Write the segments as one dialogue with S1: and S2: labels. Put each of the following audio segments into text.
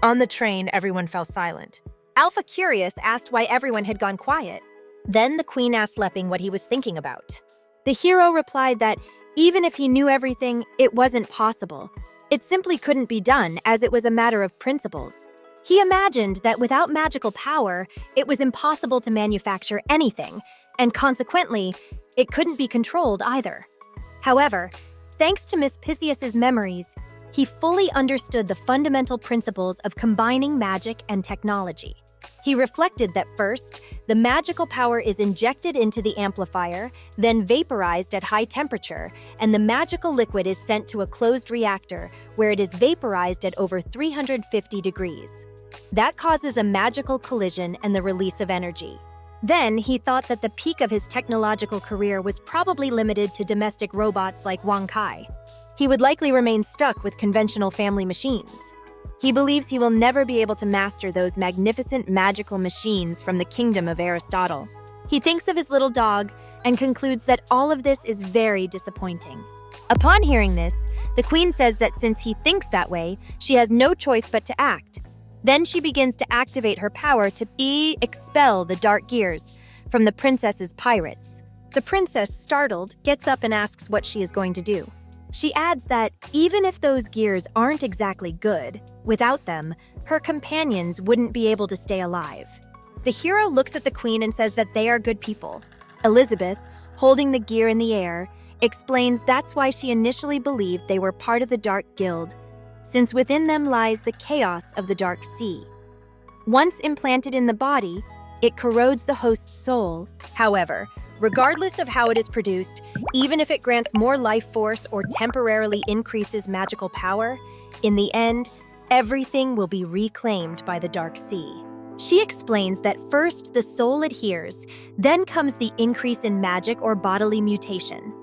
S1: On the train, everyone fell silent.
S2: Alpha, curious, asked why everyone had gone quiet. Then the queen asked Lepping what he was thinking about. The hero replied that even if he knew everything, it wasn't possible. It simply couldn't be done, as it was a matter of principles. He imagined that without magical power, it was impossible to manufacture anything, and consequently, it couldn't be controlled either. However, thanks to Miss Pisius's memories, he fully understood the fundamental principles of combining magic and technology. He reflected that first, the magical power is injected into the amplifier, then vaporized at high temperature, and the magical liquid is sent to a closed reactor where it is vaporized at over 350 degrees. That causes a magical collision and the release of energy. Then he thought that the peak of his technological career was probably limited to domestic robots like Wang Kai. He would likely remain stuck with conventional family machines. He believes he will never be able to master those magnificent magical machines from the kingdom of Aristotle. He thinks of his little dog and concludes that all of this is very disappointing. Upon hearing this, the queen says that since he thinks that way, she has no choice but to act. Then she begins to activate her power to expel the dark gears from the princess's pirates. The princess, startled, gets up and asks what she is going to do. She adds that even if those gears aren't exactly good, without them, her companions wouldn't be able to stay alive. The hero looks at the queen and says that they are good people. Elizabeth, holding the gear in the air, explains that's why she initially believed they were part of the Dark Guild, since within them lies the chaos of the Dark Sea. Once implanted in the body, it corrodes the host's soul. However, regardless of how it is produced, even if it grants more life force or temporarily increases magical power, in the end, everything will be reclaimed by the Dark Sea. She explains that first the soul adheres, then comes the increase in magic or bodily mutation.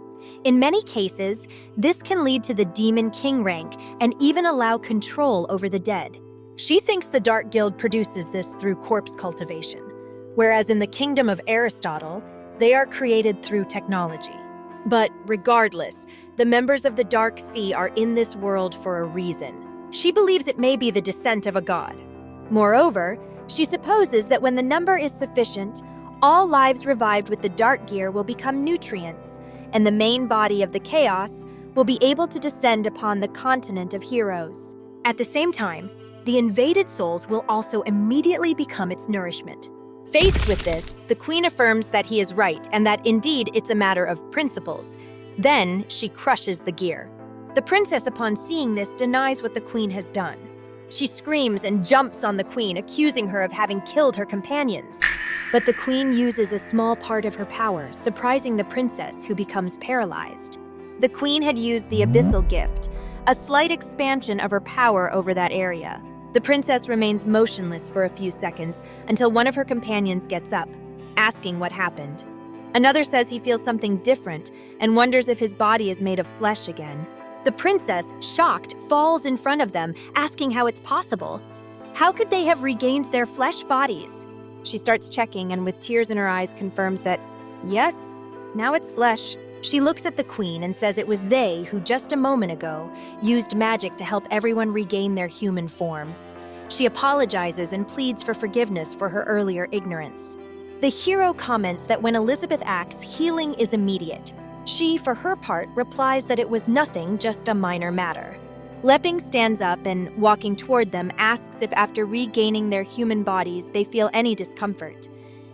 S2: In many cases, this can lead to the Demon King rank and even allow control over the dead. She thinks the Dark Guild produces this through corpse cultivation, whereas in the kingdom of Aristotle, they are created through technology. But regardless, the members of the Dark Sea are in this world for a reason. She believes it may be the descent of a god. Moreover, she supposes that when the number is sufficient, all lives revived with the dark gear will become nutrients, and the main body of the chaos will be able to descend upon the continent of heroes. At the same time, the invaded souls will also immediately become its nourishment. Faced with this, the queen affirms that he is right and that indeed it's a matter of principles. Then she crushes the gear. The princess, upon seeing this, denies what the queen has done. She screams and jumps on the queen, accusing her of having killed her companions. But the queen uses a small part of her power, surprising the princess, who becomes paralyzed. The queen had used the abyssal gift, a slight expansion of her power over that area. The princess remains motionless for a few seconds until one of her companions gets up, asking what happened. Another says he feels something different and wonders if his body is made of flesh again. The princess, shocked, falls in front of them, asking how it's possible. How could they have regained their flesh bodies? She starts checking and with tears in her eyes confirms that, yes, now it's flesh. She looks at the queen and says it was they who just a moment ago used magic to help everyone regain their human form. She apologizes and pleads for forgiveness for her earlier ignorance. The hero comments that when Elizabeth acts, healing is immediate. She, for her part, replies that it was nothing, just a minor matter. Lepping stands up and, walking toward them, asks if after regaining their human bodies they feel any discomfort.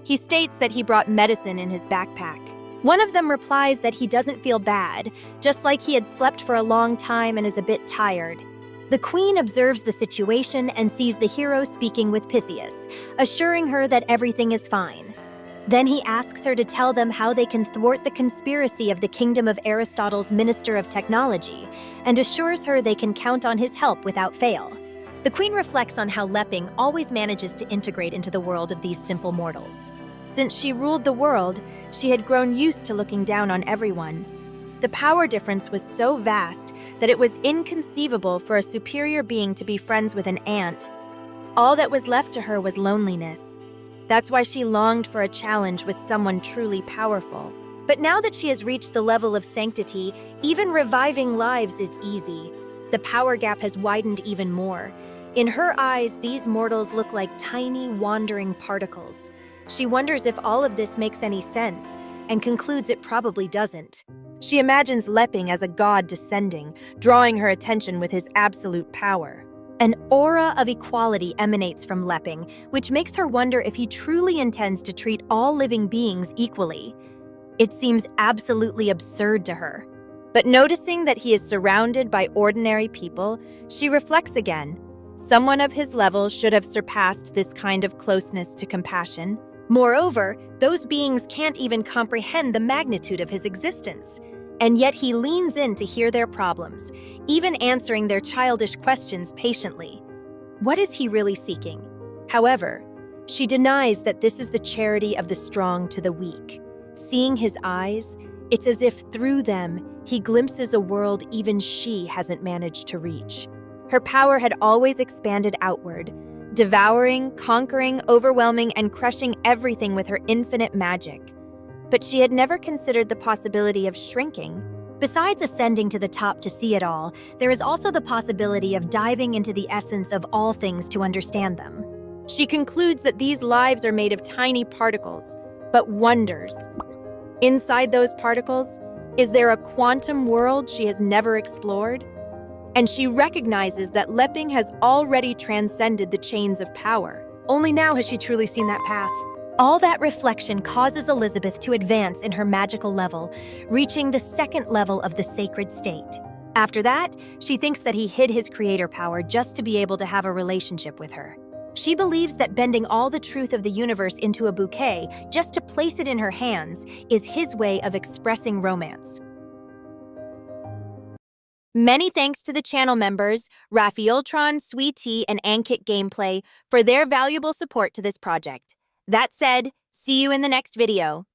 S2: He states that he brought medicine in his backpack. One of them replies that he doesn't feel bad, just like he had slept for a long time and is a bit tired. The queen observes the situation and sees the hero speaking with Pisius, assuring her that everything is fine. Then he asks her to tell them how they can thwart the conspiracy of the kingdom of Aristotle's Minister of Technology, and assures her they can count on his help without fail. The queen reflects on how Lepping always manages to integrate into the world of these simple mortals. Since she ruled the world, she had grown used to looking down on everyone. The power difference was so vast that it was inconceivable for a superior being to be friends with an ant. All that was left to her was loneliness. That's why she longed for a challenge with someone truly powerful. But now that she has reached the level of sanctity, even reviving lives is easy. The power gap has widened even more. In her eyes, these mortals look like tiny, wandering particles. She wonders if all of this makes any sense, and concludes it probably doesn't.
S1: She imagines Leping as a god descending, drawing her attention with his absolute power.
S2: An aura of equality emanates from Leping, which makes her wonder if he truly intends to treat all living beings equally. It seems absolutely absurd to her. But noticing that he is surrounded by ordinary people, she reflects again. Someone of his level should have surpassed this kind of closeness to compassion. Moreover, those beings can't even comprehend the magnitude of his existence. And yet he leans in to hear their problems, even answering their childish questions patiently. What is he really seeking? However, she denies that this is the charity of the strong to the weak. Seeing his eyes, it's as if through them he glimpses a world even she hasn't managed to reach. Her power had always expanded outward, devouring, conquering, overwhelming, and crushing everything with her infinite magic. But she had never considered the possibility of shrinking. Besides ascending to the top to see it all, there is also the possibility of diving into the essence of all things to understand them.
S1: She concludes that these lives are made of tiny particles, but wonders. Inside those particles, is there a quantum world she has never explored? And she recognizes that Leping has already transcended the chains of power. Only now has she truly seen that path.
S2: All that reflection causes Elizabeth to advance in her magical level, reaching the second level of the sacred state. After that, she thinks that he hid his creator power just to be able to have a relationship with her. She believes that bending all the truth of the universe into a bouquet just to place it in her hands is his way of expressing romance. Many thanks to the channel members, Raphaeltron, Sweetie, and Ankit Gameplay for their valuable support to this project. That said, see you in the next video.